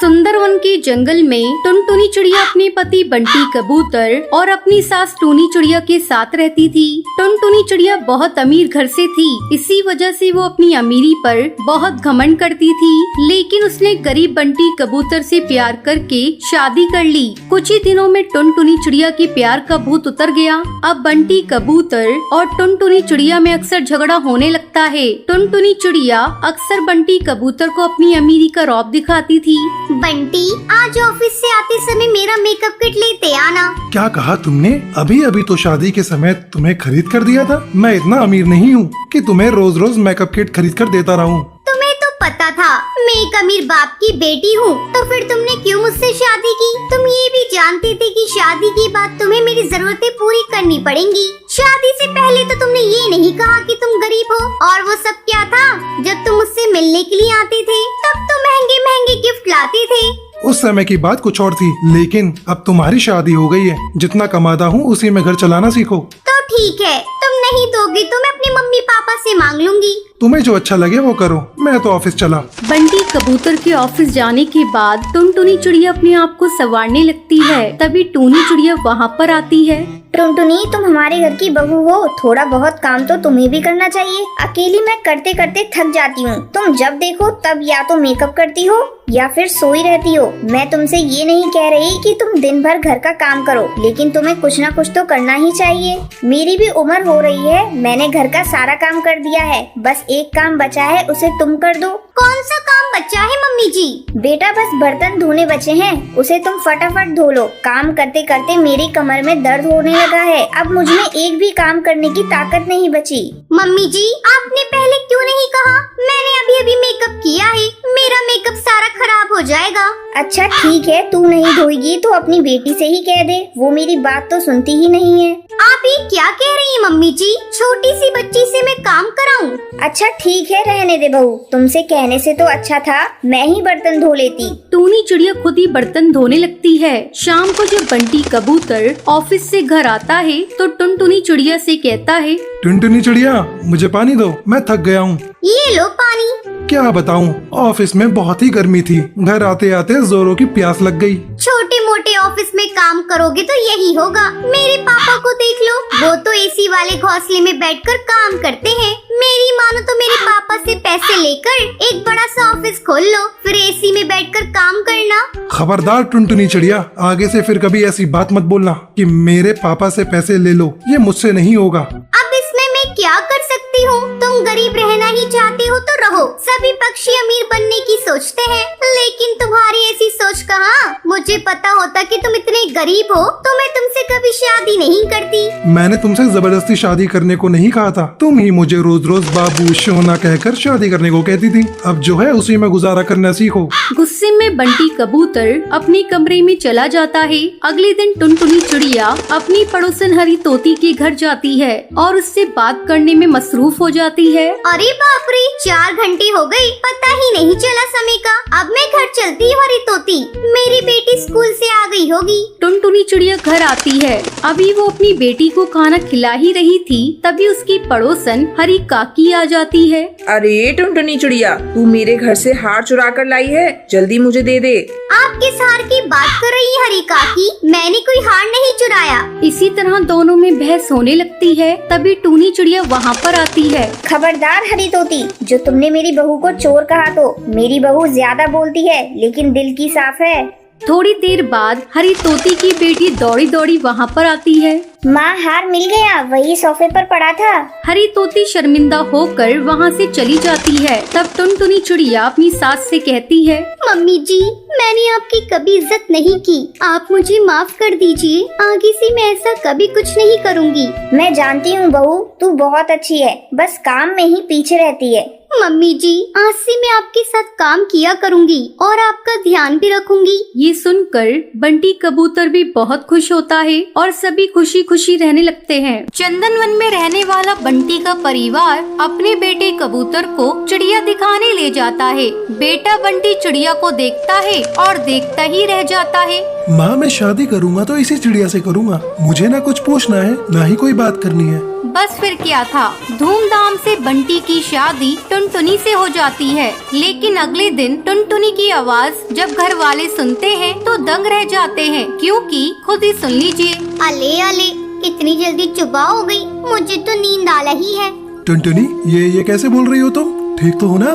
सुंदरवन के जंगल में टुनटुनी चिड़िया अपने पति बंटी कबूतर और अपनी सास टूनी चिड़िया के साथ रहती थी। टुनटुनी चिड़िया बहुत अमीर घर से थी, इसी वजह से वो अपनी अमीरी पर बहुत घमंड करती थी। लेकिन उसने गरीब बंटी कबूतर से प्यार करके शादी कर ली। कुछ ही दिनों में टुनटुनी चिड़िया के प्यार का भूत उतर गया। अब बंटी कबूतर और टुनटुनी चिड़िया में अक्सर झगड़ा होने लगता है। टुनटुनी चिड़िया अक्सर बंटी कबूतर को अपनी अमीरी का रौब दिखाती थी। बंटी, आज ऑफिस से आते समय मेरा मेकअप किट लेते आना। क्या कहा तुमने? अभी अभी तो शादी के समय तुम्हें खरीद कर दिया था। मैं इतना अमीर नहीं हूँ कि तुम्हें रोज रोज मेकअप किट खरीद कर देता रहूं। तुम्हें तो पता था मैं एक अमीर बाप की बेटी हूँ, तो फिर तुमने क्यों मुझसे शादी की? तुम ये भी जानते थे कि शादी के बाद तुम्हें मेरी जरूरतें पूरी करनी पड़ेंगी। शादी से पहले तो तुमने ये नहीं कहा कि तुम गरीब हो। और वो सब क्या था? जब तुम मुझसे मिलने के लिए आते थे तब तो महंगे महंगे गिफ्ट लाते थे। उस समय की बात कुछ और थी, लेकिन अब तुम्हारी शादी हो गई है। जितना कमाता हूँ उसी में घर चलाना सीखो। तो ठीक है, तुम नहीं दोगे तो मैं अपने मम्मी पापा से मांग लूंगी। तुम्हें जो अच्छा लगे वो करो, मैं तो ऑफिस चला। बंटी कबूतर के ऑफिस जाने के बाद टुनटुनी चिड़िया अपने आप को संवारने लगती है। तभी टूनी चिड़िया वहाँ पर आती है। टुनटुनी, तुम हमारे घर की बहू हो, थोड़ा बहुत काम तो तुम्हें भी करना चाहिए। अकेली मैं करते करते थक जाती हूँ। तुम जब देखो तब या तो मेकअप करती हो या फिर सोई रहती हो। मैं तुमसे ये नहीं कह रही कि तुम दिन भर घर का काम करो, लेकिन तुम्हें कुछ ना कुछ तो करना ही चाहिए। मेरी भी उम्र हो रही है, मैंने घर का सारा काम कर दिया है, बस एक काम बचा है, उसे तुम कर दो। कौन सा काम बचा है मम्मी जी? बेटा, बस बर्तन धोने बचे हैं, उसे तुम फटाफट धो लो। काम करते करते मेरी कमर में दर्द होने लगा है, अब मुझ में एक भी काम करने की ताकत नहीं बची। मम्मी जी, आपने पहले क्यों नहीं कहा? मैंने अभी अभी मेकअप किया है, मेरा मेकअप सारा खराब हो जाएगा। अच्छा ठीक है, तू नहीं धोएगी तो अपनी बेटी से ही कह दे, वो मेरी बात तो सुनती ही नहीं है। आप ये क्या कह रही हैं मम्मी जी? छोटी सी बच्ची से मैं काम कराऊं? अच्छा ठीक है, रहने दे बहू, तुमसे कहने से तो अच्छा था मैं ही बर्तन धो लेती। टूनी चिड़िया खुद ही बर्तन धोने लगती है। शाम को जब बंटी कबूतर ऑफिस से घर आता है तो टुनटुनी चिड़िया से कहता है, टुनटुनी चिड़िया, मुझे पानी दो, मैं थक गया हूँ। ये लो पानी। क्या बताऊँ, ऑफिस में बहुत ही गर्मी थी, घर आते आते जोरों की प्यास लग गई। छोटे मोटे ऑफिस में काम करोगे तो यही होगा। मेरे पापा को देख लो, वो तो एसी वाले घोंसले में बैठकर काम करते हैं। मेरी मानो तो मेरे पापा से पैसे लेकर एक बड़ा सा ऑफिस खोल लो, फिर एसी में बैठकर काम करना। खबरदार टुनटुनी चिड़िया, आगे से फिर कभी ऐसी बात मत बोलना कि मेरे पापा से पैसे ले लो, ये मुझसे नहीं होगा। अब इसमें मैं क्या कर सकती हूँ? तुम गरीब रहना ही चाहते हो तो रहो। सभी पक्षी अमीर बनने की सोचते हैं, लेकिन तुम्हारी ऐसी सोच कहाँ? मुझे पता होता कि तुम इतने गरीब हो तो मैं तुमसे कभी शादी नहीं करती। मैंने तुमसे जबरदस्ती शादी करने को नहीं कहा था, तुम ही मुझे रोज रोज बाबू सोना कहकर शादी करने को कहती थी। अब जो है उसी में गुजारा करना सीखो। गुस्से में बंटी कबूतर अपने कमरे में चला जाता है। अगले दिन टुनटुनी चिड़िया अपनी पड़ोसन हरी तोती के घर जाती है और उससे बात करने में मसरूफ हो जाती है। अरे बाप रे, 4 घंटे हो गए, पता ही नहीं चला समय का। अब मैं घर चलती हूँ हरी तोती, मेरी बेटी स्कूल से आ गई होगी। टुनटुनी चिड़िया घर आती है। अभी वो अपनी बेटी को खाना खिला ही रही थी, तभी उसकी पड़ोसन हरी काकी आ जाती है। अरे टुनटुनी चिड़िया, तू मेरे घर से हार चुरा कर लाई है, जल्दी मुझे दे दे। आप किस हार की बात कर रही हैं हरी काकी? मैंने कोई हार नहीं चुराया। इसी तरह दोनों में बहस होने लगती है। तभी टूनी चिड़िया वहाँ पर आती है। खबरदार हरी तोती, जो तुमने मेरी बहू को चोर कहा तो मेरी बहू ज्यादा बोलती है लेकिन दिल की साफ है। थोड़ी देर बाद हरी तोती की बेटी दौड़ी दौड़ी वहाँ पर आती है। माँ, हार मिल गया, वही सोफे पर पड़ा था। हरी तोती शर्मिंदा होकर वहाँ से चली जाती है। तब टुनटुनी चिड़िया अपनी सास से कहती है, मम्मी जी, मैंने आपकी कभी इज्जत नहीं की, आप मुझे माफ कर दीजिए। आगे से मैं ऐसा कभी कुछ नहीं करूँगी। मैं जानती हूँ बहू, तू बहुत अच्छी है, बस काम में ही पीछे रहती है। मम्मी जी, आज से मैं आपके साथ काम किया करूँगी और आपका ध्यान भी रखूंगी। ये सुनकर बंटी कबूतर भी बहुत खुश होता है और सभी खुशी खुशी रहने लगते हैं। चंदनवन में रहने वाला बंटी का परिवार अपने बेटे कबूतर को चिड़िया दिखाने ले जाता है। बेटा बंटी चिड़िया को देखता है और देखता ही रह जाता है। माँ, मैं शादी करूँगा तो इसी चिड़िया से करूँगा। मुझे ना कुछ पूछना है, ना ही कोई बात करनी है। बस फिर क्या था, धूमधाम से बंटी की शादी टुनटुनी से हो जाती है। लेकिन अगले दिन टुनटुनी की आवाज जब घर वाले सुनते हैं तो दंग रह जाते हैं, क्योंकि खुद ही सुन लीजिए। अले अले, इतनी जल्दी सुबह हो गई, मुझे तो नींद आ रही है। टुनटुनी, ये कैसे बोल रही हो तुम? ठीक तो हो ना?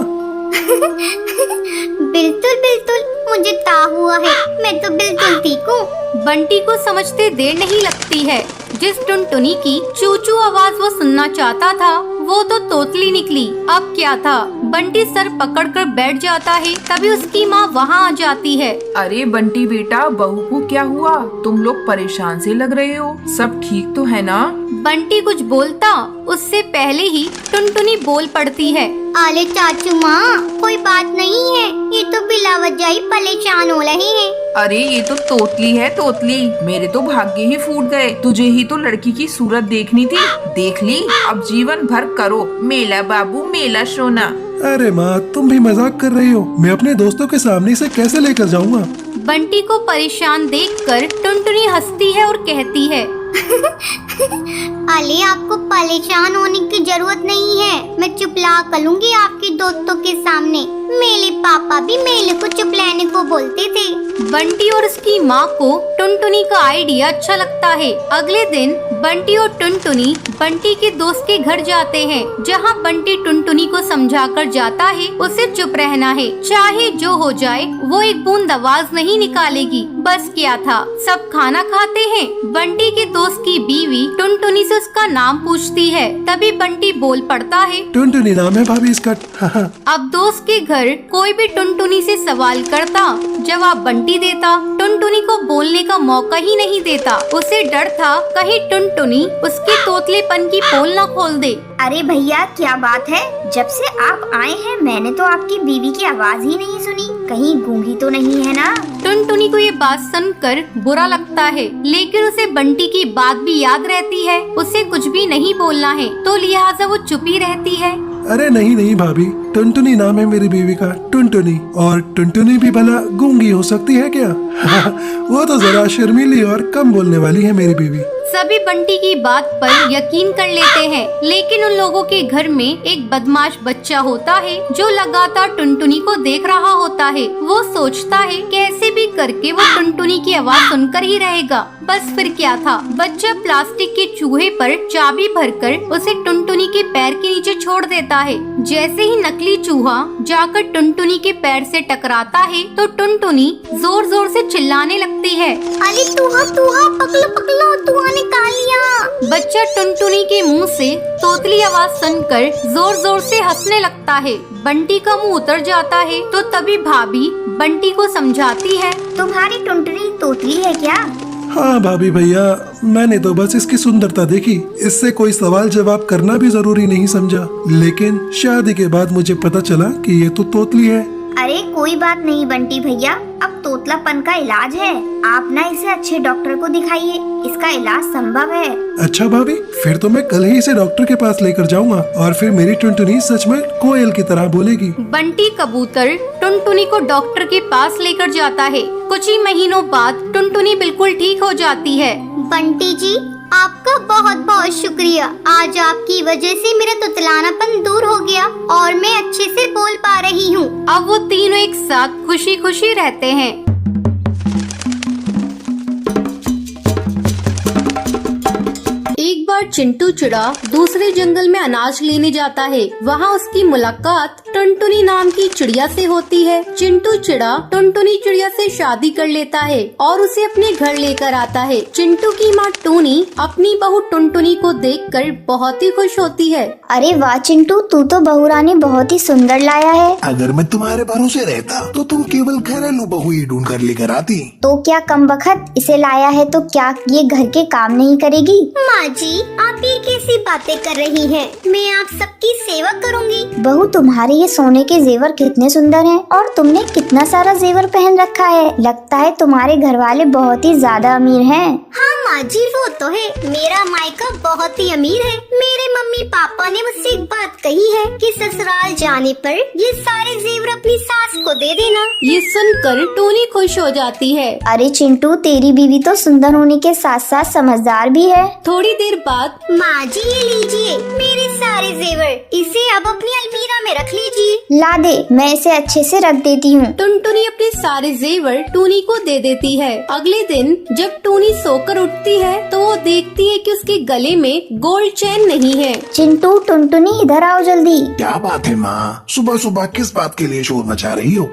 बिल्कुल बिल्कुल, मुझे ता हुआ है, मैं तो बिल्कुल ठीक हूँ। बंटी को समझते देर नहीं लगती है। जिस टुनटुनी की चूचू आवाज वो सुनना चाहता था वो तो तोतली निकली। अब क्या था, बंटी सर पकड़कर बैठ जाता है, तभी उसकी माँ वहाँ आ जाती है। अरे बंटी बेटा, बहू को क्या हुआ? तुम लोग परेशान से लग रहे हो, सब ठीक तो है ना? बंटी कुछ बोलता उससे पहले ही टुनटुनी बोल पड़ती है। अरे चाचू माँ, कोई बात नहीं है, ये तो बिला वजह ही परेशान हो रहे हैं। अरे ये तो तोतली है तोतली, मेरे तो भाग्य ही फूट गए। तुझे ही तो लड़की की सूरत देखनी थी, देख ली। अब जीवन भर करो मेला बाबू मेला सोना। अरे माँ, तुम भी मजाक कर रही हो। मैं अपने दोस्तों के सामने से कैसे लेकर जाऊँगा? बंटी को परेशान देखकर टुनटुनी हंसती है और कहती है, अले आपको परेशान होने की जरूरत नहीं है, मैं चुपला कर लूंगी आपके दोस्तों के सामने। मेरे पापा भी मेले को चुपलाने को बोलते थे। बंटी और उसकी माँ को टुनटुनी का आइडिया अच्छा लगता है। अगले दिन बंटी और टुनटुनी बंटी के दोस्त के घर जाते हैं, जहाँ बंटी टुनटुनी को समझाकर जाता है उसे चुप रहना है, चाहे जो हो जाए वो एक बूंद आवाज नहीं निकालेगी। बस क्या था, सब खाना खाते हैं। बंटी के दोस्त की बीवी टुनटुनी से उसका नाम पूछती है, तभी बंटी बोल पड़ता है, टुनटुनी नाम है भाभी इसका। अब दोस्त के घर कोई भी टुनटुनी से सवाल करता, जवाब बंटी देता। टुनटुनी को बोलने का मौका ही नहीं देता। उसे डर था कहीं टुनटुनी उसके तोतलेपन की पोल न खोल दे। अरे भैया, क्या बात है? जब से आप आए हैं मैंने तो आपकी बीवी की आवाज ही नहीं सुनी। कहीं गूंगी तो नहीं है ना? टुनटुनी को ये बात सुनकर बुरा लगता है, लेकिन उसे बंटी की बात भी याद रहती है। उसे कुछ भी नहीं बोलना है, तो लिहाजा वो चुप ही रहती है। अरे नहीं भाभी, टुनटुनी नाम है मेरी बीवी का, टुनटुनी। और टुनटुनी भी भला गूंगी हो सकती है क्या? वो तो जरा शर्मीली और कम बोलने वाली है मेरी बीवी। सभी बंटी की बात पर यकीन कर लेते हैं, लेकिन उन लोगों के घर में एक बदमाश बच्चा होता है जो लगातार टुनटुनी को देख रहा होता है। वो सोचता है कैसे भी करके वो टुनटुनी की आवाज सुनकर ही रहेगा। बस फिर क्या था, बच्चा प्लास्टिक के चूहे पर चाबी भरकर उसे टुनटुनी के पैर के नीचे छोड़ देता है। जैसे ही नकली चूहा जाकर टुनटुनी के पैर से टकराता है तो टुनटुनी जोर जोर से चिल्लाने लगती है, अरे तुहा तुहा, पकलो पकलो, तुहा ने खा लिया। बच्चा टुनटुनी के मुंह से तोतली आवाज सुनकर जोर जोर से हंसने लगता है। बंटी का मुंह उतर जाता है, तो तभी भाभी बंटी को समझाती है, तुम्हारी टुनटुनी तोतली है क्या? हाँ भाभी भैया, मैंने तो बस इसकी सुंदरता देखी, इससे कोई सवाल जवाब करना भी जरूरी नहीं समझा। लेकिन शादी के बाद मुझे पता चला कि ये तो तोतली है। अरे कोई बात नहीं बंटी भैया, अब तोतलापन का इलाज है। आप ना इसे अच्छे डॉक्टर को दिखाइए, इसका इलाज संभव है। अच्छा भाभी, फिर तो मैं कल ही इसे डॉक्टर के पास लेकर जाऊंगा और फिर मेरी टुनटुनी सच में कोयल की तरह बोलेगी। बंटी कबूतर टुनटुनी को डॉक्टर के पास लेकर जाता है। कुछ ही महीनों बाद टुनटुनी बिल्कुल ठीक हो जाती है। बंटी जी, आपका बहुत बहुत शुक्रिया। आज आपकी वजह से मेरा तुतलानापन दूर हो गया और मैं अच्छे से बोल पा रही हूँ। अब वो तीनों एक साथ खुशी खुशी रहते हैं। एक बार चिंटू चिड़ा दूसरे जंगल में अनाज लेने जाता है। वहाँ उसकी मुलाकात टुनटुनी नाम की चिड़िया से होती है। चिंटू चिड़ा टुनटुनी चिड़िया से शादी कर लेता है और उसे अपने घर लेकर आता है। चिंटू की माँ टूनी अपनी बहू टुनटुनी को देखकर बहुत ही खुश होती है। अरे वाह चिंटू, तू तो बहुरानी बहुत ही सुंदर लाया है। अगर मैं तुम्हारे भरोसे रहता तो तुम केवल घरेलू बहू ही ढूंढ कर लेकर आती। तो क्या कमबख्त इसे लाया है तो क्या ये घर के काम नहीं करेगी? माँ जी, आप ये कैसी बातें कर रही हैं? मैं आप सबकी सेवा करूँगी। बहू, तुम्हारे ये सोने के जेवर कितने सुंदर हैं और तुमने कितना सारा जेवर पहन रखा है। लगता है तुम्हारे घर वाले बहुत ही ज्यादा अमीर हैं। हाँ माँ जी वो तो है, मेरा मायका बहुत ही अमीर है। मेरे मम्मी पापा ने मुझसे एक बात कही है कि ससुराल जाने पर ये सारे जेवर अपनी सास को दे देना। ये सुनकर टोनी खुश हो जाती है। अरे चिंटू, तेरी बीवी तो सुंदर होने के साथ साथ समझदार भी है। थोड़ी देर बाद माँ जी ये लीजिए मेरे सारे जेवर, इसे अब अपनी अलमीरा में रख लीजिए। ला दे, मैं इसे अच्छे से रख देती हूँ। टुनटुनी अपने सारे जेवर टूनी को दे देती है। अगले दिन जब टूनी सोकर उठती है तो वो देखती है कि उसके गले में गोल्ड चेन नहीं है। चिंटू, टुनटुनी इधर आओ जल्दी। क्या बात है माँ, सुबह सुबह किस बात के लिए शोर मचा रही हो?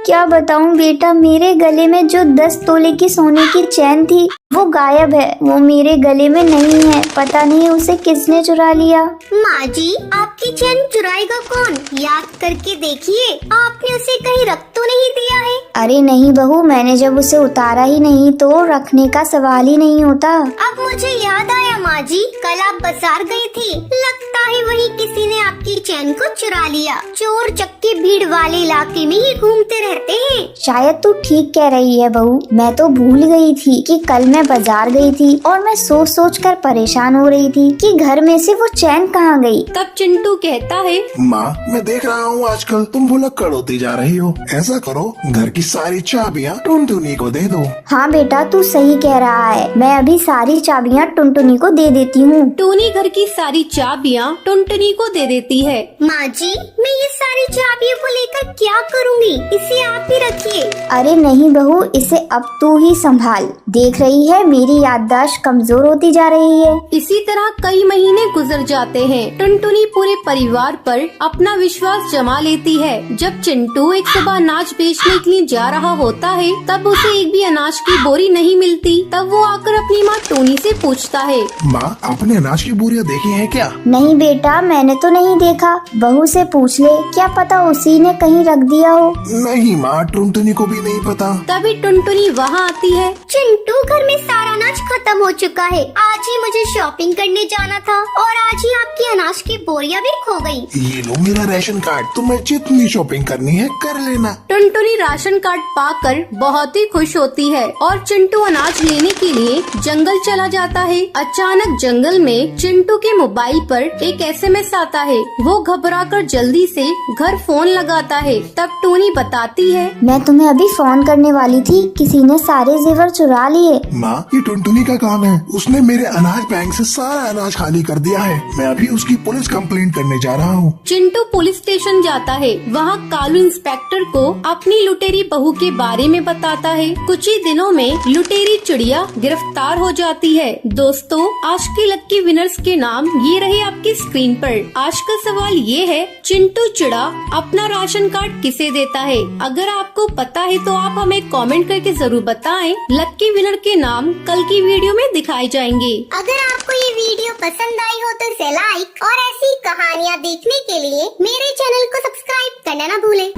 क्या बताऊं बेटा, मेरे गले में जो 10 तोले की सोने की चैन थी वो गायब है। वो मेरे गले में नहीं है, पता नहीं उसे किसने चुरा लिया। माँ जी आपकी चैन चुराएगा कौन? याद करके देखिए, आपने उसे कहीं रख तो नहीं दिया है? अरे नहीं बहू, मैंने जब उसे उतारा ही नहीं तो रखने का सवाल ही नहीं होता। अब मुझे याद आया माँ जी, कल आप बाजार गई थी, लगता है वहीं किसी ने आपकी चैन को चुरा लिया। चोर चक्के भीड़ वाले इलाके में ही घूमते रहते हैं। शायद तू ठीक कह रही है बहू, मैं तो भूल गई थी कि कल मैं बाजार गई थी और मैं सोच सोच कर परेशान हो रही थी कि घर में से वो चैन कहाँ गई। तब चिंटू कहता है, माँ मैं देख रहा हूँ आजकल तुम भुलक्कड़ होती जा रही हो। ऐसा करो, घर की सारी चाबियाँ टुनटुनी को दे दो। हाँ बेटा, तू सही कह रहा है, मैं अभी सारी चाबियाँ टुनटुनी को दे देती हूँ। टोनी घर की सारी चाबियाँ टुनटुनी को दे देती है। माँ जी मैं ये सारी चाबियों को लेकर क्या करूँगी? इसे आप ही रखिए। अरे नहीं बहू, इसे अब तू ही संभाल। देख रही है मेरी याददाश्त कमजोर होती जा रही है। इसी तरह कई महीने गुजर जाते हैं। टुनटुनी पूरे परिवार पर अपना विश्वास जमा लेती है। जब चिंटू एक सुबह अनाज बेचने के लिए जा रहा होता है तब उसे एक भी अनाज की बोरी नहीं मिलती। तब वो आकर अपनी माँ टोनी से पूछता है, माँ आपने अनाज की बोरियां देखी हैं क्या? नहीं बेटा, मैंने तो नहीं देखा। बहू से पूछ ले, क्या पता उसी ने कहीं रख दिया हो। नहीं माँ, टुनटुनी को भी नहीं पता। तभी टुनटुनी वहाँ आती है। चिंटू घर में सारा अनाज खत्म हो चुका है। आज ही मुझे शॉपिंग करने जाना था और आज ही आपकी अनाज की बोरियां भी खो गई। ये लो मेरा राशन कार्ड, तुम्हें जितनी शॉपिंग करनी है कर लेना। टुनटुनी राशन कार्ड पाकर बहुत ही खुश होती है और चिंटू अनाज लेने के लिए जंगल चला जाता है। अचानक जंगल में चिंटू के मोबाइल पर एक SMS आता है। वो घबराकर जल्दी से घर फोन लगाता है। तब टोनी बताती है, मैं तुम्हें अभी फोन करने वाली थी, किसी ने सारे जेवर चुरा लिए। माँ ये टुनटुनी का काम है, उसने मेरे अनाज बैंक से सारा अनाज खाली कर दिया है। मैं अभी उसकी पुलिस कंप्लेंट करने जा रहा हूँ। चिंटू पुलिस स्टेशन जाता है। वहाँ कालू इंस्पेक्टर को अपनी लुटेरी बहू के बारे में बताता है। कुछ ही दिनों में लुटेरी चिड़िया गिरफ्तार हो जाती है। दोस्तों, आज के लक्की विनर्स के नाम ये रहे आपकी स्क्रीन पर। आज का सवाल ये है, चिंटू चिड़ा अपना राशन कार्ड किसे देता है? अगर आपको पता है तो आप हमें कमेंट करके जरूर बताएं। लक्की विनर के नाम कल की वीडियो में दिखाए जाएंगे। अगर आपको ये वीडियो पसंद आई हो तो इसे लाइक और ऐसी कहानियाँ देखने के लिए मेरे चैनल को सब्सक्राइब करना ना भूलें।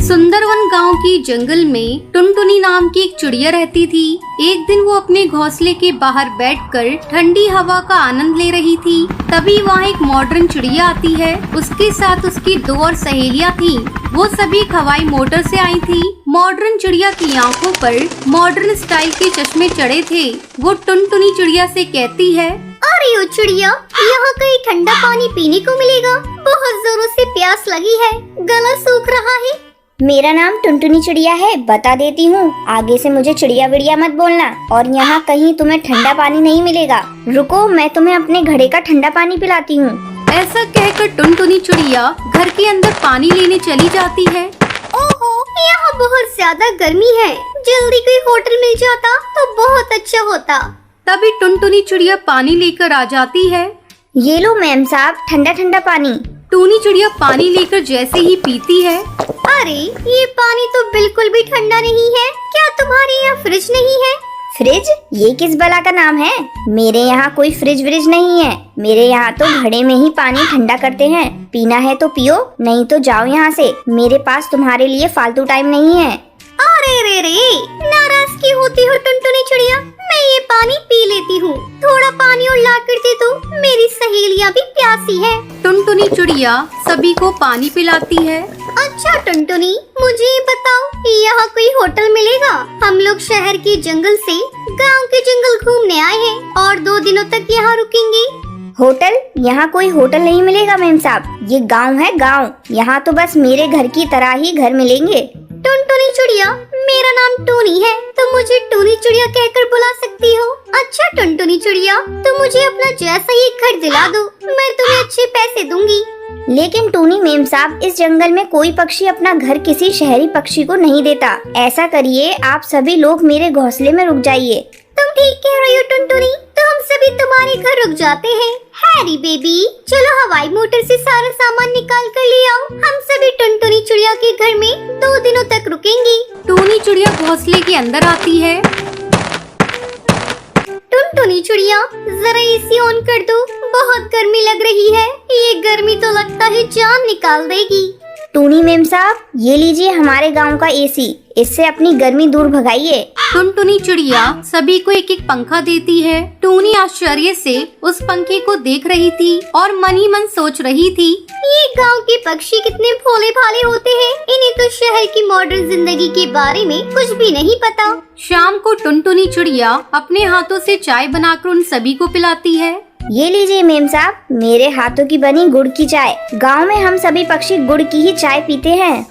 सुंदरवन गांव की जंगल में टुनटुनी नाम की एक चिड़िया रहती थी। एक दिन वो अपने घोंसले के बाहर बैठकर ठंडी हवा का आनंद ले रही थी। तभी वहाँ एक मॉडर्न चिड़िया आती है। उसके साथ उसकी 2 और सहेलियाँ थी। वो सभी एक हवाई मोटर से आई थी। मॉडर्न चिड़िया की आंखों पर मॉडर्न स्टाइल के चश्मे चढ़े थे। वो टुनटुनी चिड़िया से कहती है, अरे ओ चिड़िया, यहाँ कहीं ठंडा पानी पीने को मिलेगा? बहुत जोरों से प्यास लगी है, गला सूख रहा है। मेरा नाम टुनटुनी चिड़िया है, बता देती हूँ। आगे से मुझे चिड़िया विड़िया मत बोलना और यहाँ कहीं तुम्हें ठंडा पानी नहीं मिलेगा। रुको, मैं तुम्हें अपने घड़े का ठंडा पानी पिलाती हूँ। ऐसा कहकर टुनटुनी चिड़िया घर के अंदर पानी लेने चली जाती है। ओहो, यहाँ बहुत ज्यादा गर्मी है, जल्दी कोई होटल मिल जाता तो बहुत अच्छा होता। तभी टुनटुनी चिड़िया पानी लेकर आ जाती है। ये लो मैम साहब, ठंडा ठंडा पानी। टूनी चिड़िया पानी लेकर जैसे ही पीती है, अरे ये पानी तो बिल्कुल भी ठंडा नहीं है। क्या तुम्हारे यहाँ फ्रिज नहीं है? फ्रिज? ये किस बला का नाम है? मेरे यहाँ कोई फ्रिज व्रिज नहीं है। मेरे यहाँ तो घड़े में ही पानी ठंडा करते हैं। पीना है तो पियो, नहीं तो जाओ यहाँ से। मेरे पास तुम्हारे लिए फालतू टाइम नहीं है। अरे रे रे, नाराज क्यों होती हो टुनटुनी चिड़िया? मैं ये पानी पी लेती हूँ। थोड़ा पानी और ला कर दे दो, मेरी सहेलियाँ भी प्यासी है। टुनटुनी चिड़िया सभी को पानी पिलाती है। अच्छा टुनटुनी, मुझे ये बताओ, यहाँ कोई होटल मिलेगा? हम लोग शहर के जंगल से गांव के जंगल घूमने आए हैं और 2 दिनों तक यहाँ रुकेंगे। होटल? यहाँ कोई होटल नहीं मिलेगा मेम साहब, ये गांव है गांव। यहाँ तो बस मेरे घर की तरह ही घर मिलेंगे। टुनटुनी चिड़िया, मेरा नाम टूनी है, तुम मुझे टूनी चिड़िया कहकर बुला सकती हो। अच्छा टुनटुनी चिड़िया, तुम मुझे अपना जैसा ही घर दिला दो, मैं तुम्हें अच्छे पैसे दूंगी। लेकिन टूनी मेम साहब, इस जंगल में कोई पक्षी अपना घर किसी शहरी पक्षी को नहीं देता। ऐसा करिए, आप सभी लोग मेरे घोंसले में रुक जाइए। तुम ठीक कह रही हो टुनटुनी, तो हम सभी तुम्हारे घर रुक जाते हैं। हैरी बेबी, चलो हवाई मोटर से सारा सामान निकाल कर ले आओ। हम सभी टुनटुनी चिड़िया के घर में 2 दिनों तक रुकेंगे। टूनी चिड़िया घोंसले के अंदर आती है। टुनटुनी चिड़िया, जरा एसी ऑन कर दो, बहुत गर्मी लग रही है। ये गर्मी तो लगता है जान निकाल देगी। टूनी मेम साहब, ये लीजिए हमारे गांव का एसी, इससे अपनी गर्मी दूर भगाइए। टुनटुनी चिड़िया सभी को एक एक पंखा देती है। टूनी आश्चर्य से उस पंखे को देख रही थी और मन ही मन सोच रही थी, ये गांव के पक्षी कितने भोले भाले होते हैं, इन्हें तो शहर की मॉडर्न जिंदगी के बारे में कुछ भी नहीं पता। शाम को टुनटुनी चिड़िया अपने हाथों से चाय बनाकर उन सभी को पिलाती है। ये लीजिए मेम साहब, मेरे हाथों की बनी गुड़ की चाय। गांव में हम सभी पक्षी गुड़ की ही चाय पीते हैं।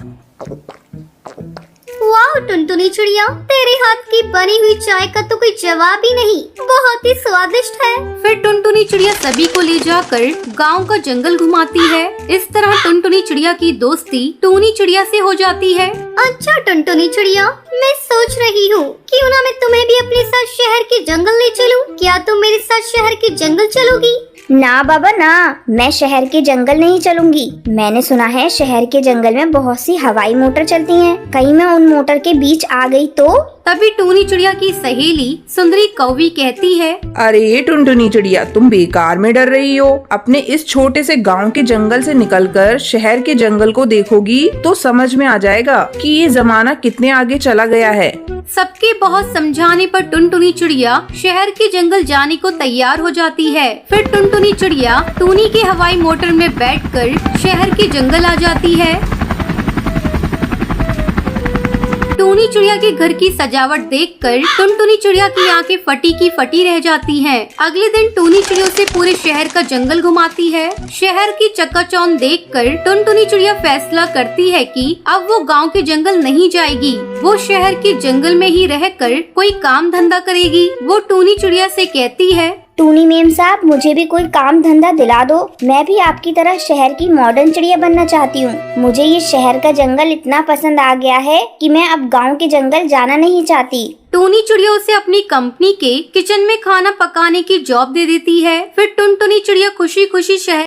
वाह टुनटुनी चिड़िया, तेरे हाथ की बनी हुई चाय का तो कोई जवाब ही नहीं, बहुत ही स्वादिष्ट है। फिर टुनटुनी चिड़िया सभी को ले जाकर गांव का जंगल घुमाती है। इस तरह टुनटुनी चिड़िया की दोस्ती टूनी चिड़िया से हो जाती है। अच्छा टुनटुनी चिड़िया, मैं सोच रही हूँ क्यों ना मैं तुम्हें भी अपने साथ शहर के जंगल ले चलूं। क्या तुम मेरे साथ शहर के जंगल चलोगी? ना बाबा ना, मैं शहर के जंगल नहीं चलूंगी। मैंने सुना है शहर के जंगल में बहुत सी हवाई मोटर चलती हैं। कहीं मैं उन मोटर के बीच आ गई तो? तभी टूनी चिड़िया की सहेली सुंदरी कौवी कहती है, अरे टुनटुनी चिड़िया, तुम बेकार में डर रही हो। अपने इस छोटे से गांव के जंगल से निकलकर शहर के जंगल को देखोगी तो समझ में आ जाएगा कि ये जमाना कितने आगे चला गया है। सबके बहुत समझाने पर टुनटुनी चिड़िया शहर के जंगल जाने को तैयार हो जाती है। फिर टुनटुनी चिड़िया टूनी के हवाई मोटर में बैठकर शहर के जंगल आ जाती है। टूनी चिड़िया के घर की सजावट देखकर टुनटुनी चिड़िया की आंखें फटी की फटी रह जाती हैं। अगले दिन टूनी चिड़िया से पूरे शहर का जंगल घुमाती है। शहर की चकाचौंध देखकर टुनटुनी चिड़िया फैसला करती है कि अब वो गांव के जंगल नहीं जाएगी, वो शहर के जंगल में ही रहकर कोई काम धंधा करेगी। वो टूनी चिड़िया से कहती है, टूनी मेम साहब, मुझे भी कोई काम धंधा दिला दो। मैं भी आपकी तरह शहर की मॉडर्न चिड़िया बनना चाहती हूँ। मुझे ये शहर का जंगल इतना पसंद आ गया है कि मैं अब गांव के जंगल जाना नहीं चाहती। टूनी चिड़िया उसे अपनी कंपनी के किचन में खाना पकाने की जॉब दे देती है। फिर टुनटुनी चिड़िया खुशी खुशी शहर